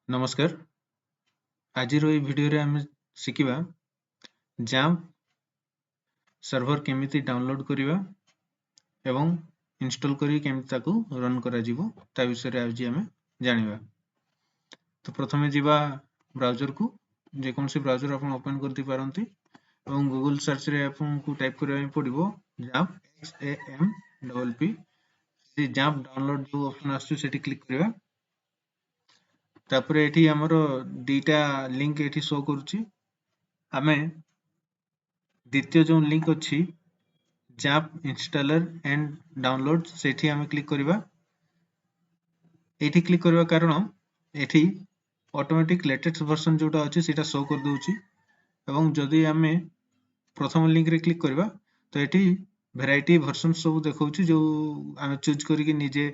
नमस्कार आज भिडियो रे आम शिखा जैम्प सर्वर केमिति डाउनलोड करिवा एवं इंस्टॉल करी केमिति ताकू रन करा जीवो ता विषय रे आज आम जानिबा। तो प्रथमे जीवा ब्राउजर को जे कोन से ब्राउजर आपण ओपन करती पारंती एवं गूगल सर्च रे आपण को टाइप करबा पड़िबो जैम्प XAMPP से जैम्प डाउनलोड जो ऑप्शन आछी सेठी क्लिक करबा। तापर एठी हमरो दीटा लिंक एठी शो करूची आमे द्वितीय जो लिंक अच्छी जैम्प इंस्टॉलर एंड डाउनलोड सेठी आमे क्लिक करबा। एठी क्लिक करबा कारण एठी ऑटोमेटिक लेटेस्ट वर्जन जोटा अछि सेटा शो कर दोउची एवं जदि आमे प्रथम लिंक रे क्लिक करबा तो एठी वैरायटी वर्जन सब देखौची जो आमे चूज करिके निजे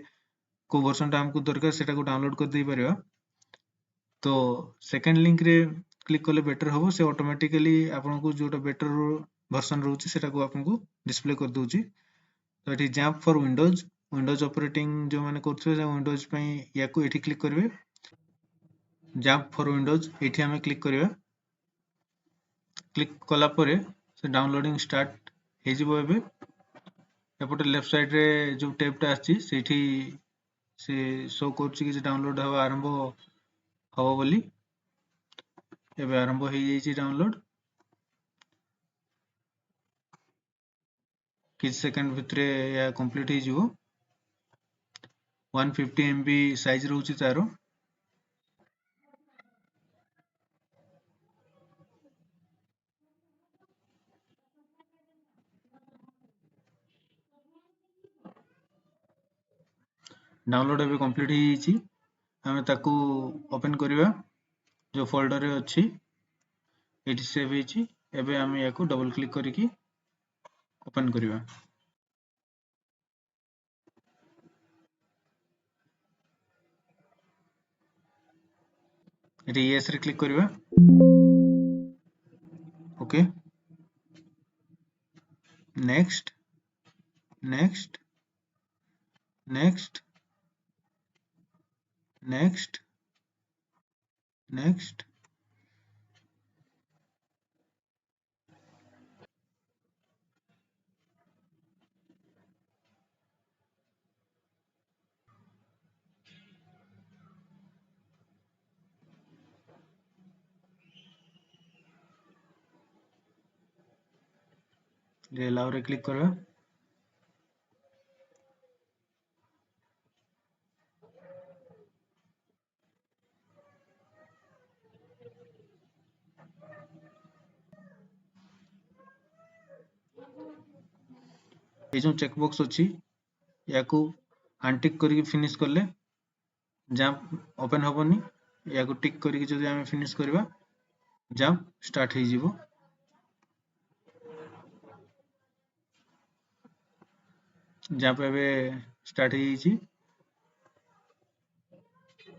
को वर्जन हमको दरकार सेटा को डाउनलोड कर दे परबा। तो सेकंड लिंक रे क्लिक कले बेटर हो से ऑटोमेटिकली आपन को जोटा बेटर वर्जन रहउची सेटा को आपन को डिस्प्ले कर दोउची। तो एठी जैम्प फॉर विंडोज ऑपरेटिंग जो माने करथबे से विंडोज पई या को एठी क्लिक करबे जैम्प फॉर विंडोज एठी हमें क्लिक करबा। क्लिक कला परे से डाउनलोडिंग स्टार्ट हे जिवो। एबे एपटे लेफ्ट साइड रे जो टैबटा आछि सेठी से शो करछि कि डाउनलोड हवा आरंभ हवा बोली एबे आरंभ हो जाइए डाउनलोड किछ सेकंड भितरे या कंप्लीट हो जिवो। 150 MB साइज रहउची तारो। डाउनलोड एबे कंप्लीट हो जाइए हमें ताकू ओपन करबा जो फोल्डर रे अछि एटी सेव हेछि। एबे हम याको डबल क्लिक करिकी ओपन करबा। एटी यस रे क्लिक करबा। Okay next next next next next जे अलाउ रे क्लिक करबा। ये जो चेक बॉक्स अछि याको अनटिक करके फिनिश करले जैम्प ओपन होबनी। याको टिक करके जदि आमे फिनिश करबा जैम्प स्टार्ट हो जिवो। जैम्प एबे स्टार्ट हो जाइए।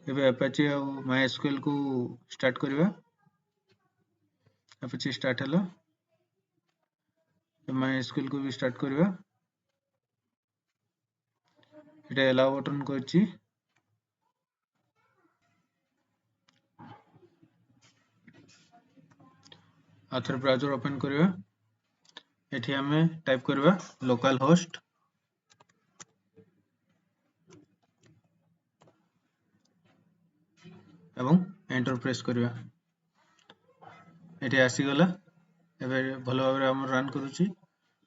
एबे अपाचे और MySQL को स्टार्ट करबा। अपाचे स्टार्ट हला MySQL को भी स्टार्ट करबा। एटा अलाउ बटन करछि। आथर ब्राउजर ओपन करबा। एठी हमें टाइप करबा लोकल होस्ट एवं एंटर प्रेस करबा। एठी आसी गला। एबे भलो भाबरे हम रन करूची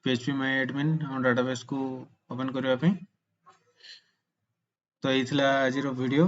phpMyAdmin हम डाटाबेस को ओपन करबा पे। तो एथिला आजिरो वीडियो।